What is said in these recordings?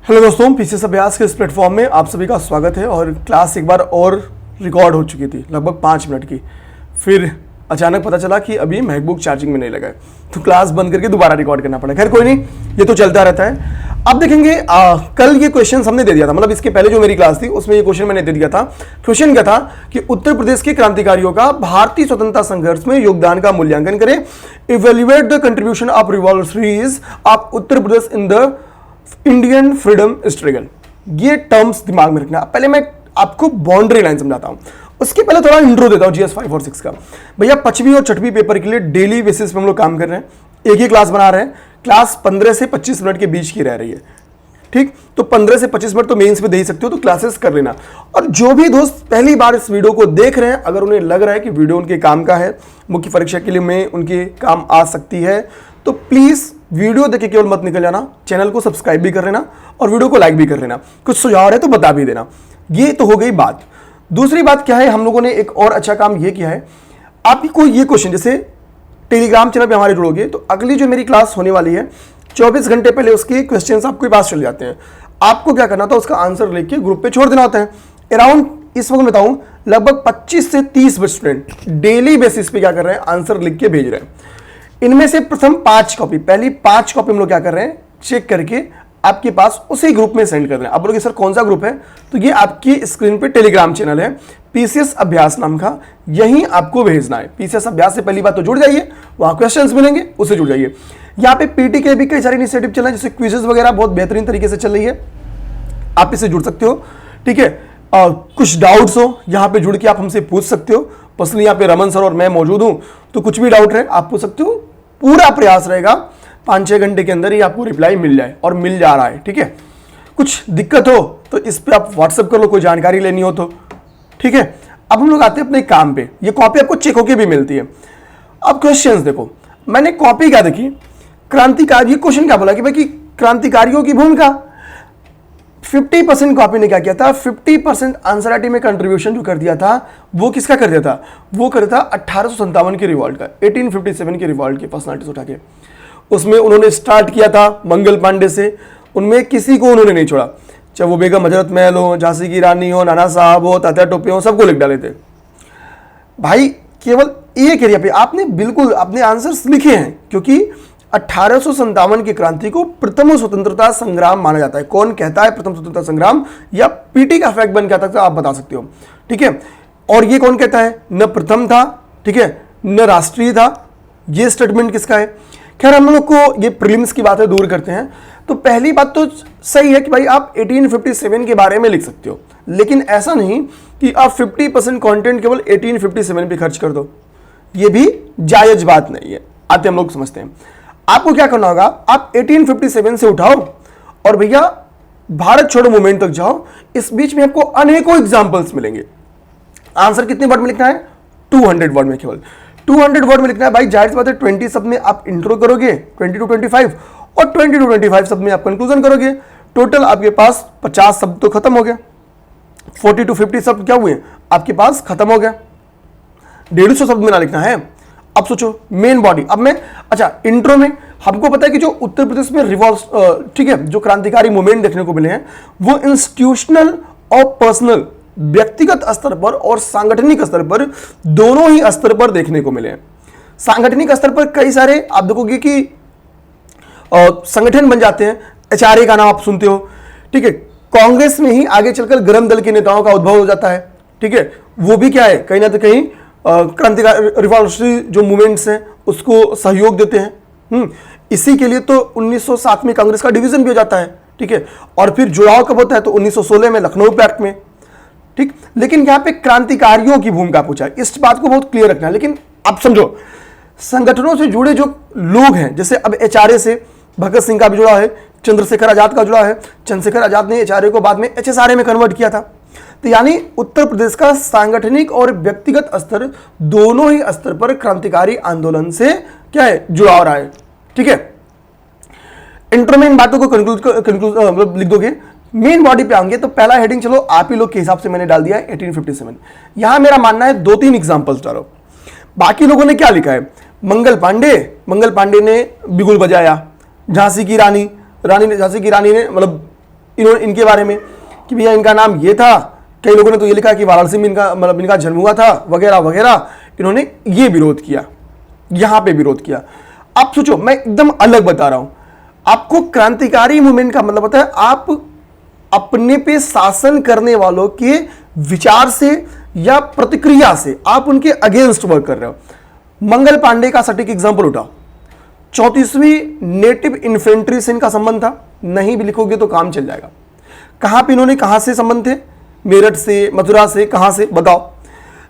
Hello दोस्तों, PCS अभ्यास के इस प्लेटफॉर्म में आप सभी का स्वागत है। और क्लास एक बार और रिकॉर्ड हो चुकी थी, लगभग 5 मिनट की। फिर अचानक पता चला कि अभी मैकबुक चार्जिंग में नहीं लगा है, तो क्लास बंद करके दोबारा रिकॉर्ड करना पड़ा। खैर कोई नहीं, ये तो चलता रहता है। अब देखेंगे कल ये क्वेश्चन हमने दे दिया था, मतलब इसके पहले जो मेरी क्लास थी उसमें ये क्वेश्चन मैंने दे दिया था। क्वेश्चन क्या था कि उत्तर प्रदेश के क्रांतिकारियों का भारतीय स्वतंत्रता संघर्ष में योगदान का मूल्यांकन करें। Evaluate the contribution of revolutionaries of Uttar Pradesh in the Indian freedom struggle. ये टर्म्स दिमाग में रखना। पहले मैं आपको बाउंड्री लाइन समझाता हूं, उसके पहले थोड़ा इंट्रो देता हूं जीएस 5 और 6 का। भैया 5वीं और 6वीं पेपर के लिए डेली बेसिस पे हम लोग काम कर रहे हैं, एक ही क्लास बना रहे हैं। क्लास 15 से 25 मिनट के बीच की रह रही है, ठीक। तो 15 से 25 मिनट तो मेंस पे दे ही सकते हो, तो क्लासेस कर लेना। और जो भी दोस्त पहली बार इस वीडियो को देख रहे हैं, अगर उन्हें लग रहा है कि वीडियो उनके काम का है, मुख्य परीक्षा के लिए में उनके काम आ सकती है, तो प्लीज वीडियो देख के केवल मत निकल जाना, चैनल को सब्सक्राइब भी कर लेना और वीडियो को लाइक भी कर लेना। कुछ सुझाव है तो बता भी देना। ये तो हो गई बात। दूसरी बात क्या है, हम लोगों ने एक और अच्छा काम ये किया है, आपको ये क्वेश्चन जैसे टेलीग्राम चैनल पे हमारे जुड़ोगे तो अगली जो मेरी क्लास होने वाली है 24 घंटे पहले उसके क्वेश्चंस आपके पास चले जाते हैं। आपको क्या करना था, उसका आंसर लिख के ग्रुप पे छोड़ देना होता है। अराउंड इस वक्त बताऊं लगभग 25 से 30 स्टूडेंट डेली बेसिस पे क्या कर रहे हैं, आंसर लिख के भेज रहे हैं। इनमें से प्रथम 5 कॉपी, पहली 5 कॉपी हम लोग क्या कर रहे हैं, चेक करके आपके पास उसी ग्रुप में सेंड कर रहे हैं। आप बोलोगे सर कौन सा ग्रुप है, तो ये आपकी स्क्रीन पे टेलीग्राम चैनल है पीसीएस अभ्यास नाम का, यहीं आपको भेजना है। पीसीएस अभ्यास से पहली बात तो जुड़ जाइए, वहां क्वेश्चंस मिलेंगे, उससे जुड़ जाइए। यहाँ पे पीटी के भी कई सारे इनिशिएटिव चल रहे हैं, जैसे क्विजेस वगैरह बहुत बेहतरीन तरीके से चल रही है, आप इससे जुड़ सकते हो, ठीक है। कुछ डाउट्स हो यहाँ पे जुड़ के आप हमसे पूछ सकते हो। पर्सनली यहाँ पे रमन सर और मैं मौजूद हूँ, तो कुछ भी डाउट है आप पूछ सकते हो। पूरा प्रयास रहेगा 5-6 घंटे के अंदर ही आपको रिप्लाई मिल जाए, और मिल जा रहा है, ठीक है। कुछ दिक्कत हो तो इस पे आप व्हाट्सएप कर लो, कोई जानकारी लेनी हो तो, ठीक है। अब हम लोग आते हैं अपने काम पे। ये कॉपी आपको चेक होके भी मिलती है। अब क्वेश्चंस देखो, मैंने कॉपी क्या देखी, क्रांतिकारी, ये क्वेश्चन क्या बोला कि भाई कि क्रांतिकारियों की भूमिका। 50% कॉपी ने क्या किया था, 50% आंसर में कंट्रीब्यूशन जो कर दिया था वो किसका कर दिया था, वो कर दिया था 1857 के रिवॉल्ट का, 1857 के रिवॉल्ट की पर्सनालिटीज उठा के। उसमें उन्होंने स्टार्ट किया था मंगल पांडे से, उनमें किसी को उन्होंने नहीं छोड़ा, चाहे वो बेगम हजरत महल हो, झांसी की रानी हो, नाना साहब हो, तात्या टोपे हो, सबको लिख डाले थे। भाई केवल एक एरिया पे आपने बिल्कुल अपने आंसर्स लिखे हैं, क्योंकि 1857 की क्रांति को प्रथम स्वतंत्रता संग्राम माना जाता है। कौन कहता है प्रथम स्वतंत्रता संग्राम, या पीटी का फैक्ट बन कहता है, आप बता सकते हो, ठीक है। और ये कौन कहता है, न प्रथम था, ठीक है, न राष्ट्रीय था, ये स्टेटमेंट किसका है। खैर हम लोग को ये प्रीलिम्स की बातें दूर करते हैं। तो पहली बात तो सही है कि भाई आप 1857 के बारे में लिख सकते हो, लेकिन ऐसा नहीं कि आप 50% कंटेंट केवल 1857 पे खर्च कर दो, ये भी जायज बात नहीं है। आते हम लोग समझते हैं। आपको क्या करना होगा, आप 1857 से उठाओ और भैया भारत छोड़ो मूवमेंट तक जाओ। इस बीच में आपको अनेकों एग्जांपल्स मिलेंगे। आंसर कितने वर्ड में लिखना है, 200 वर्ड में, केवल 200 वर्ड में लिखना है। भाई जाहिर सी बात है 20 शब्द में आप इंट्रो करोगे, 20 to 25, और 20 to 25 शब्द में आप कंक्लूजन करोगे। टोटल आपके पास 50 शब्द तो खत्म हो गया, 40 to 50 शब्द क्या हुए आपके पास, खत्म हो गया। 150 शब्द में ना लिखना है। अब सोचो मेन बॉडी। अब मैं अच्छा इंट्रो में हमको पता है कि जो उत्तर प्रदेश में रिवॉल्व, ठीक है, जो क्रांतिकारी मूवमेंट देखने को मिले हैं वो इंस्टीट्यूशनल और पर्सनल, व्यक्तिगत स्तर पर और सांगठनिक स्तर पर, दोनों ही स्तर पर देखने को मिले हैं। सांगठनिक स्तर पर कई सारे आप देखोगे कि संगठन बन जाते हैं। एचआरए का नाम आप सुनते हो, ठीक है। कांग्रेस में ही आगे चलकर गरम दल के नेताओं का उद्भव हो जाता है, ठीक है। वो भी क्या है, कहीं ना कहीं क्रांतिकारी रिवॉल्यूशनरी जो मूवमेंट्स हैं उसको सहयोग देते हैं। इसी के लिए तो 1907 में कांग्रेस का डिवीजन भी हो जाता है, ठीक है। और फिर जुड़ाव कब होता है, तो 1916 में लखनऊ पैक्ट में, ठीक। लेकिन यहां पे क्रांतिकारियों की भूमिका पूछा है, इस बात को बहुत क्लियर रखना है। लेकिन आप समझो संगठनों से जुड़े जो लोग हैं, जैसे अब एचआरए से भगत सिंह का भी जुड़ा है, चंद्रशेखर आजाद का जुड़ा है। चंद्रशेखर आजाद ने एचआरए को बाद में एचएसआरए में कन्वर्ट किया था। तो यानी उत्तर प्रदेश का सांगठनिक और व्यक्तिगत स्तर, दोनों ही स्तर पर क्रांतिकारी आंदोलन से क्या है, जुड़ा रहा है, ठीक है। इंट्रो में इन बातों को कंक्लूज लिख दोगे। मेन बॉडी पे आएंगे तो पहला हेडिंग चलो आप ही लोग के हिसाब से मैंने डाल दिया है 1857। यहां मेरा मानना है 2-3 एग्जांपल्स डालो। बाकी लोगों ने क्या लिखा है, मंगल पांडे ने बिगुल बजाया, झांसी की रानी ने मतलब इन्होंने इनके बारे में कि भैया इनका नाम ये था, कई लोगों ने तो ये लिखा कि वाराणसी में इनका मतलब इनका जन्म हुआ था वगैरह वगैरह, इन्होंने ये विरोध किया, यहां पे विरोध किया। आप सोचो, मैं एकदम अलग बता रहा हूं आपको। क्रांतिकारी मूवमेंट का मतलब होता है आप अपने पे शासन करने वालों के विचार से या प्रतिक्रिया से आप उनके अगेंस्ट वर्क कर रहे हो। मंगल पांडे का सटीक एग्जांपल उठाओ, 34वीं नेटिव इन्फेंट्री से इनका संबंध था, नहीं भी लिखोगे तो काम चल जाएगा। कहां पे इन्होंने, कहां से संबंध थे, मेरठ से, मथुरा से, कहां से बताओ।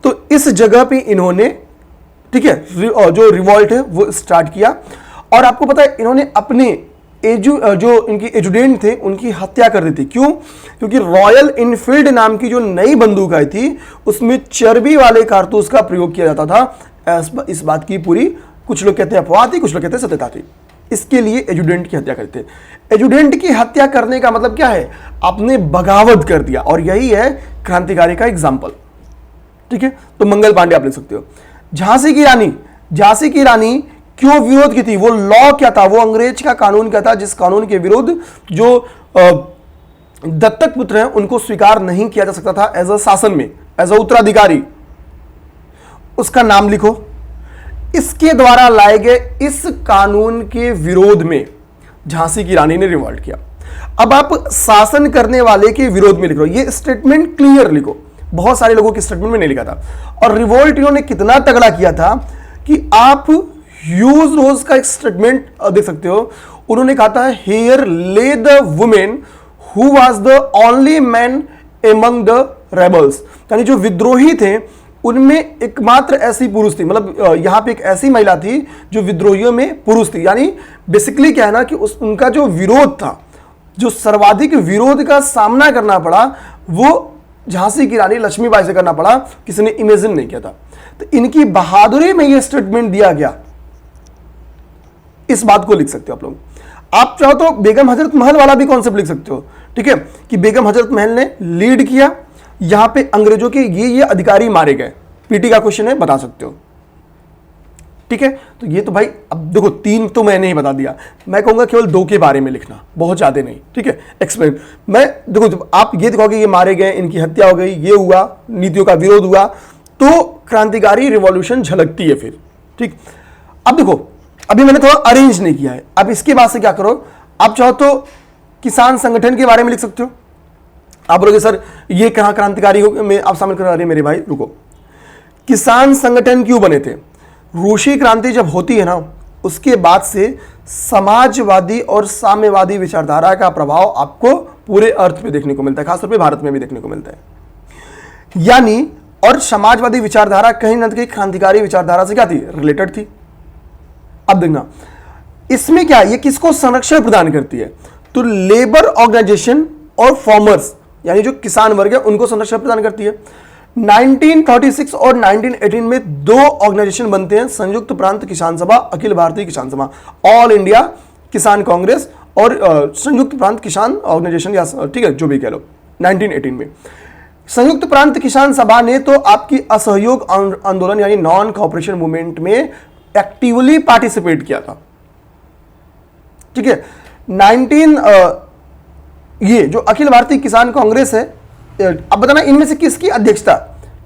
तो इस जगह पे इन्होंने, ठीक है, जो रिवॉल्ट है वो स्टार्ट किया। और आपको पता है इन्होंने अपने जो इनकी एजुडेंट थे उनकी हत्या कर दी थी। क्यों? क्योंकि रॉयल इनफील्ड नाम की जो नई बंदूक आई थी उसमें चर्बी वाले कारतूस का प्रयोग किया जाता था। इस बात की पूरी, कुछ लोग कहते हैं अफवाह थी, कुछ लोग कहते हैं सत्यता थी। इसके लिए एजुडेंट की हत्या करते। एजुडेंट की हत्या करने का मतलब क्या है? आपने बगावत कर दिया, और यही है क्रांतिकारी का एग्जाम्पल। ठीक है, तो मंगल पांडे आप लिख सकते हो। झांसी की रानी क्यों विरोध की थी? वो लॉ क्या था, वो अंग्रेज का कानून क्या था जिस कानून के विरुद्ध जो दत्तक पुत्र हैं उनको स्वीकार नहीं किया जा सकता था एज अ शासन में, एज अ उत्तराधिकारी। उसका नाम लिखो। इसके द्वारा लाए गए इस कानून के विरोध में झांसी की रानी ने रिवॉल्ट किया। अब आप शासन करने वाले के विरोध में लिख रहे हो, ये स्टेटमेंट क्लियर लिखो। बहुत सारे लोगों के स्टेटमेंट में नहीं लिखा था। और रिवॉल्ट इन्होंने कितना तगड़ा किया था कि आप ह्यूज रोज का एक स्टेटमेंट देख सकते हो। उन्होंने कहा था, हियर ले the women who was the only man among the rebels, यानी जो विद्रोही थे उनमें एकमात्र ऐसी पुरुष थी, मतलब यहां पे एक ऐसी महिला थी जो विद्रोहियों में पुरुष थी। यानी बेसिकली क्या है ना कि उनका जो विरोध था, जो सर्वाधिक विरोध का सामना करना पड़ा, वो झांसी की रानी लक्ष्मीबाई से करना पड़ा, किसी ने इमेजिन नहीं किया था। तो इनकी बहादुरी में यह स्टेटमेंट दिया गया, इस बात को लिख सकते हो आप लोग। आप चाहो तो बेगम हजरत महल वाला भी कॉन्सेप्ट लिख सकते हो। ठीक है, कि बेगम हजरत महल ने लीड किया, यहां पे अंग्रेजों के ये अधिकारी मारे गए। पीटी का क्वेश्चन है, बता सकते हो। ठीक है, तो ये तो भाई अब देखो 3 तो मैंने ही बता दिया, मैं कहूंगा केवल 2 के बारे में लिखना, बहुत ज्यादा नहीं। ठीक है, एक्सप्लेन। मैं देखो आप ये दिखाओगे ये मारे गए, इनकी हत्या हो गई, ये हुआ, नीतियों का विरोध हुआ, तो क्रांतिकारी रिवॉल्यूशन झलकती है फिर। ठीक, अब देखो अभी मैंने थोड़ा अरेंज नहीं किया है। अब इसके बाद से क्या करो, आप चाहो तो किसान संगठन के बारे में लिख सकते हो। आप बोलोगे सर ये कहां क्रांतिकारी में आप शामिल करा रहे? मेरे भाई रुको, किसान संगठन क्यों बने थे? रूसी क्रांति जब होती है ना, उसके बाद से समाजवादी और साम्यवादी विचारधारा का प्रभाव आपको पूरे अर्थ पे देखने को मिलता है, खासतौर पे भारत में भी देखने को मिलता है। यानी और समाजवादी विचारधारा कहीं ना कहीं क्रांतिकारी विचारधारा से क्या थी, रिलेटेड थी। अब देखना इसमें क्या, ये किसको संरक्षण प्रदान करती है? तो लेबर ऑर्गेनाइजेशन और फार्मर्स, यानी जो किसान वर्ग है उनको संरक्षण प्रदान करती है। 1936 और 1918 में 2 ऑर्गेनाइजेशन बनते हैं, संयुक्त प्रांत किसान सभा, अखिल भारतीय किसान सभा, ऑल इंडिया किसान कांग्रेस और संयुक्त प्रांत किसान ऑर्गेनाइजेशन, या ठीक है जो भी कह लो। 1918 में संयुक्त प्रांत किसान सभा ने तो आपकी असहयोग आंदोलन यानी नॉन कॉपरेशन मूवमेंट में एक्टिवली पार्टिसिपेट किया था। ठीक है, ये जो अखिल भारतीय किसान कांग्रेस है, अब बताना इनमें से किसकी अध्यक्षता?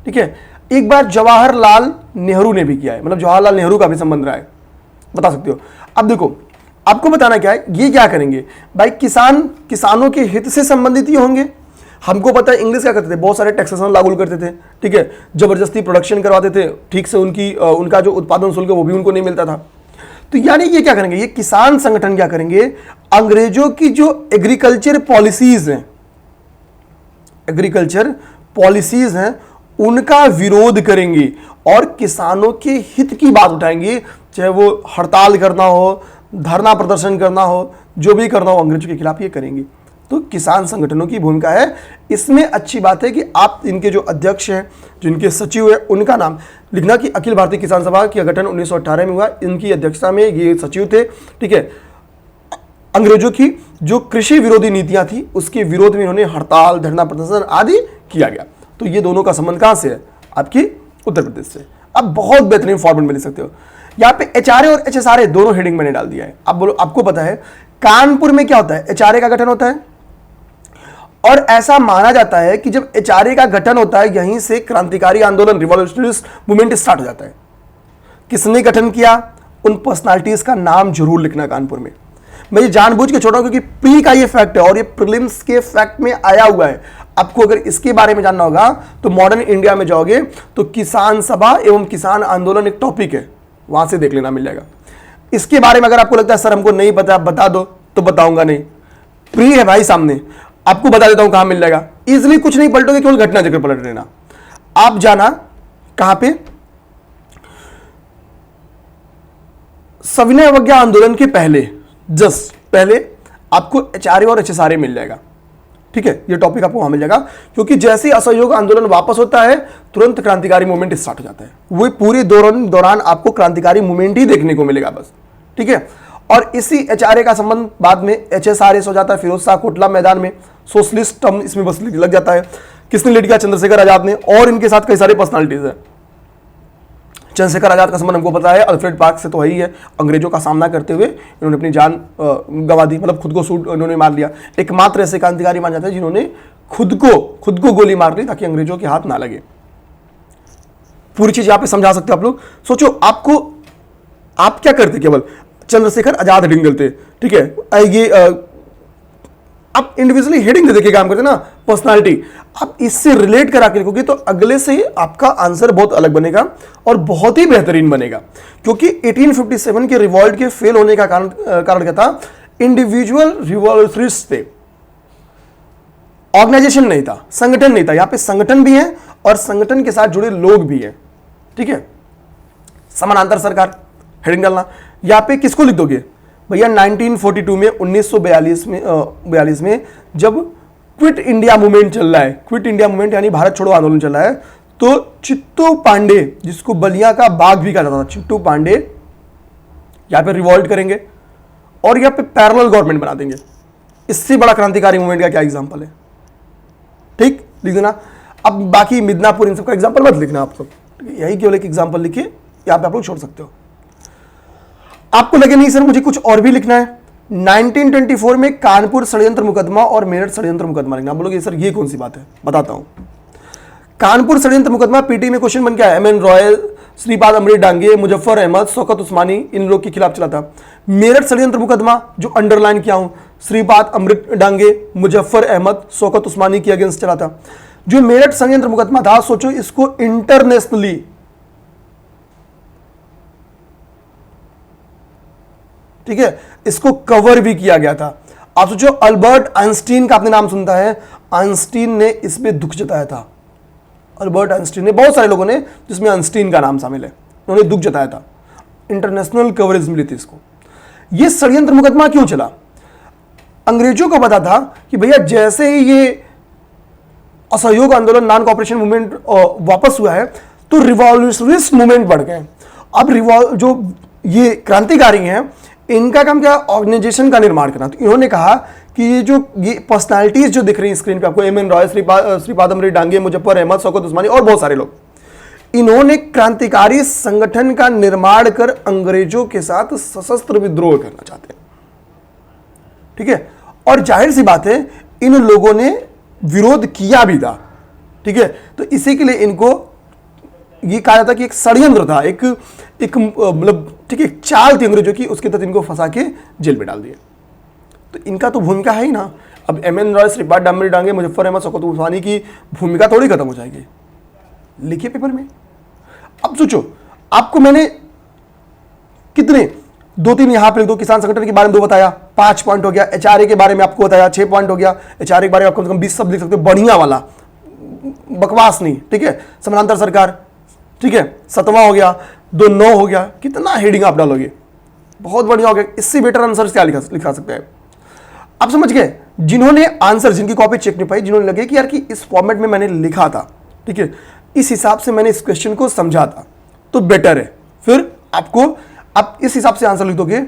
ठीक है, एक बार जवाहरलाल नेहरू ने भी किया है, मतलब जवाहरलाल नेहरू का भी संबंध रहा है, बता सकते हो। अब देखो आपको बताना क्या है, ये क्या करेंगे भाई, किसानों के हित से संबंधित ही होंगे। हमको पता है इंग्लिश क्या करते थे, बहुत सारे टैक्सेशन लागू करते थे। ठीक है, जबरदस्ती प्रोडक्शन करवाते थे, ठीक से उनका जो उत्पादन शुल्क है वो भी उनको नहीं मिलता था। तो यानी ये क्या करेंगे, ये किसान संगठन क्या करेंगे, अंग्रेजों की जो एग्रीकल्चर पॉलिसीज हैं उनका विरोध करेंगे और किसानों के हित की बात उठाएंगे, चाहे वो हड़ताल करना हो, धरना प्रदर्शन करना हो, जो भी करना हो अंग्रेजों के खिलाफ ये करेंगे। तो किसान संगठनों की भूमिका है इसमें। अच्छी बात है कि आप इनके जो अध्यक्ष हैं, जिनके सचिव है, उनका नाम लिखना कि अखिल भारतीय किसान सभा का गठन 1918 में हुआ, इनकी अध्यक्षता में ये सचिव थे। ठीक है, अंग्रेजों की जो कृषि विरोधी नीतियां थी उसके विरोध में इन्होंने हड़ताल, धरना प्रदर्शन आदि किया गया। तो ये दोनों का संबंध कहां से है, आपकी उत्तर प्रदेश से। अब बहुत बेहतरीन फॉर्मेट में लिख सकते हो। यहां पे एचआरए और एचएसआरए दोनों हेडिंग मैंने डाल दिया है। अब बोलो, आपको पता है कानपुर में क्या होता है, एचआरए का गठन होता है, और ऐसा माना जाता है कि जब एचआरए का गठन होता है यहीं से क्रांतिकारी आंदोलन रिवॉल्यूशनरी मूवमेंट स्टार्ट हो जाता है। किसने गठन किया, उन पर्सनालिटीज का नाम जरूर लिखना कानपुर में। मैं ये जानबूझ के छोड़ रहा हूं क्योंकि प्री का ये फैक्ट है और ये प्रीलिम्स के फैक्ट में आया हुआ है। आपको अगर इसके बारे में जानना होगा तो मॉडर्न इंडिया में जाओगे तो किसान सभा एवं किसान आंदोलन एक टॉपिक है, वहां से देख लेना, मिल जाएगा। इसके बारे में अगर आपको लगता है सर हमको नहीं पता, बता दो, तो बताऊंगा नहीं। प्री है भाई सामने, आपको बता देता हूं कहां मिल जाएगा। इजिली कुछ नहीं पलटोगे, केवल घटना चक्र पलट लेना। आप जाना कहां पे, सविनय अवज्ञा आंदोलन के पहले, जस्ट पहले आपको एचआरए और एचएसआरए मिल जाएगा। ठीक है, ये टॉपिक आपको वहां मिल जाएगा क्योंकि जैसे असहयोग आंदोलन वापस होता है तुरंत क्रांतिकारी मूवमेंट स्टार्ट हो जाता है। वो पूरे दौरान आपको क्रांतिकारी मूवमेंट ही देखने को मिलेगा बस। ठीक है, और इसी एचआरए का संबंध बाद में एचएसआरए से हो जाता है, फिरोज शाह कोटला मैदान में सोशलिस्ट टर्म इसमें बस लग जाता है। किसने लीड किया, चंद्रशेखर आजाद ने, और इनके साथ कई सारे पर्सनालिटीज है। चंद्रशेखर आजाद का संबंध हमको पता है अल्फ्रेड पार्क से तो है ही है। अंग्रेजों का सामना करते हुए इन्होंने अपनी जान गंवा दी, मतलब खुद को सूट इन्होंने मार लिया। एकमात्र ऐसे क्रांतिकारी माने जाते हैं जिन्होंने खुद को गोली मार ली ताकि अंग्रेजों के हाथ ना लगे। पूरी चीज यहां पे समझा सकते हो आप लोग। सोचो आप क्या करते, केवल चंद्रशेखर आजाद हेडिंग देते, ठीक है, ये आप इंडिविजुअली हेडिंग दे के काम करते ना, पर्सनालिटी, आप इससे रिलेट करा के लिखोगे तो अगले से आपका आंसर बहुत अलग बनेगा और बहुत ही बेहतरीन बनेगा। क्योंकि 1857 के रिवॉल्ट के फेल होने का कारण क्या था, इंडिविजुअल रिवॉल्यूशनरिस्ट थे, ऑर्गेनाइजेशन नहीं था, संगठन नहीं था। यहां पे संगठन भी है और संगठन के साथ जुड़े लोग भी हैं। ठीक है, समानांतर सरकार हेडिंग डालना। यहां पे किसको लिख दोगे भैया, 1942 में 1942 में जब क्विट इंडिया मूवमेंट चल रहा है, क्विट इंडिया मूवमेंट यानी भारत छोड़ो आंदोलन चल रहा है, तो चित्तू पांडे, जिसको बलिया का बाघ भी कहा जाता था, चित्तू पांडे यहां पे रिवॉल्ट करेंगे और यहां पे पैरेलल गवर्नमेंट बना देंगे। इससे बड़ा क्रांतिकारी मूवमेंट का क्या एग्जांपल है? ठीक, लिख देना। अब बाकी मिदनापुर इन सबका एग्जांपल मत लिखना आप लोग, यही केवल एक एग्जांपल लिखिए, यहां पे आप लोग छोड़ सकते हो। आपको लगे नहीं सर मुझे कुछ और भी लिखना है, 1924 में कानपुर षड्यंत्र मुकदमा और मेरठ षड्यंत्र मुकदमा लिखना। बोलोगे सर ये कौन सी बात है, बताता हूं। कानपुर षड्यंत्र मुकदमा पीटी में क्वेश्चन बन गया है, एमएन रॉय, श्रीपाद अमृत डांगे, मुजफ्फर अहमद, शौकत उस्मानी, इन लोग के खिलाफ चला था। मेरठ षड्यंत्र मुकदमा जो अंडरलाइन किया हूं, श्रीपाद अमृत डांगे, मुजफ्फर अहमद, शौकत उस्मानी के अगेंस्ट चला था। जो मेरठ षड्यंत्र मुकदमा था, सोचो इसको इंटरनेशनली, ठीक है, इसको कवर भी किया गया था। आप सोचो अल्बर्ट आइंस्टीन का आपने नाम सुनता है, आइंस्टीन ने इस पे दुख जताया था। अल्बर्ट आइंस्टीन ने, बहुत सारे लोगों ने जिसमें आइंस्टीन का नाम शामिल है, उन्होंने दुख जताया था। इंटरनेशनल कवरेज मिली थी इसको। ये षड्यंत्र मुकदमा क्यों चला? अंग्रेजों को पता था कि भैया जैसे ही ये असहयोग आंदोलन, नॉन कॉपरेशन मूवमेंट वापस हुआ है तो रिवॉल्यूशनरिस्ट मूवमेंट बढ़ गए। अब जो ये क्रांतिकारी हैं, इनका काम क्या, ऑर्गेनाइजेशन का निर्माण करना। तो इन्होंने कहा कि ये पर्सनालिटीज जो दिख रही है स्क्रीन पे आपको, एमएन रॉय, श्रीपाद अमृत डांगे, मुजफ्फर अहमद, शौकत उस्मानी और बहुत सारे लोग, इन्होंने क्रांतिकारी संगठन का निर्माण कर अंग्रेजों के साथ सशस्त्र विद्रोह करना चाहते हैं। ठीक है, और जाहिर सी बात है इन लोगों ने विरोध किया भी था। ठीक है, तो इसी के लिए इनको ये कहा जाता कि एक षड्यंत्र था, एक मतलब ठीक है, चाल थी अंग्रेजों की, उसके तहत इनको फंसा के जेल में डाल दिए। तो इनका तो भूमिका है ही ना। अब एमएन रॉय, श्रीपाद अमृत डांगे, मुजफ्फर अहमद, शौकत उस्मानी की भूमिका थोड़ी खत्म हो जाएगी, लिखिए पेपर में। अब सोचो, आपको मैंने कितने, 2-3 यहां पे लिख दो, किसान संगठन के बारे में 2 बताया, 5 पॉइंट हो गया। एचआरए के बारे में आपको बताया, 6 पॉइंट हो गया। एचआरए के बारे में आप कम से कम 20 शब्द लिख सकते हो, बढ़िया वाला, बकवास नहीं। ठीक है, समानांतर सरकार, ठीक है, 7वां हो गया, 2 9 हो गया। कितना हेडिंग आप डालोगे, बहुत बढ़िया हो गया। इससे बेटर आंसर क्या लिखा सकते हैं आप? समझ गए? जिन्होंने आंसर, जिनकी कॉपी चेक नहीं पाई, जिन्होंने लगे कि यार कि इस फॉर्मेट में मैंने लिखा था, ठीक है, इस हिसाब से मैंने इस क्वेश्चन को समझा था, तो बेटर है। फिर आपको आप इस हिसाब से आंसर लिख दोगे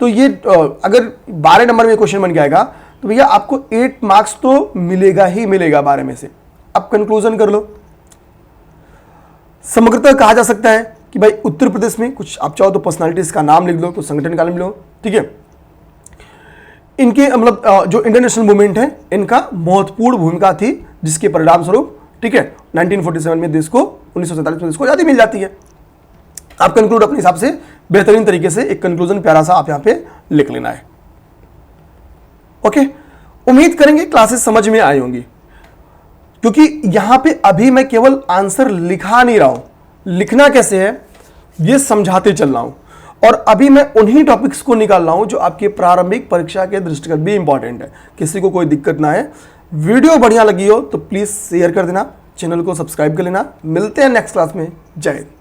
तो ये अगर 12 नंबर में क्वेश्चन बन जाएगा तो भैया आपको 8 मार्क्स तो मिलेगा ही मिलेगा 12 में से। अब कंक्लूजन कर लो। समग्रतः कहा जा सकता है कि भाई उत्तर प्रदेश में कुछ, आप चाहो तो पर्सनालिटीज का नाम लिख लो, कुछ संगठन का नाम लिख लो, ठीक है, इनके मतलब जो इंटरनेशनल मूवमेंट है इनका महत्वपूर्ण भूमिका थी, जिसके परिणाम स्वरूप, ठीक है, 1947 में देश को, 1947 में देश को आजादी मिल जाती है। आप कंक्लूड अपने हिसाब से बेहतरीन तरीके से एक कंक्लूजन प्यारा सा आप यहां पे लिख लेना है। ओके, उम्मीद करेंगे क्लासेस समझ में आई होंगी, क्योंकि यहां पे अभी मैं केवल आंसर लिखा नहीं रहा हूं, लिखना कैसे है ये समझाते चल रहा हूं, और अभी मैं उन्हीं टॉपिक्स को निकाल रहा हूं जो आपकी प्रारंभिक परीक्षा के दृष्टिगत भी इंपॉर्टेंट है, किसी को कोई दिक्कत ना है। वीडियो बढ़िया लगी हो तो प्लीज शेयर कर देना, चैनल को सब्सक्राइब कर लेना। मिलते हैं नेक्स्ट क्लास में। जय हिंद।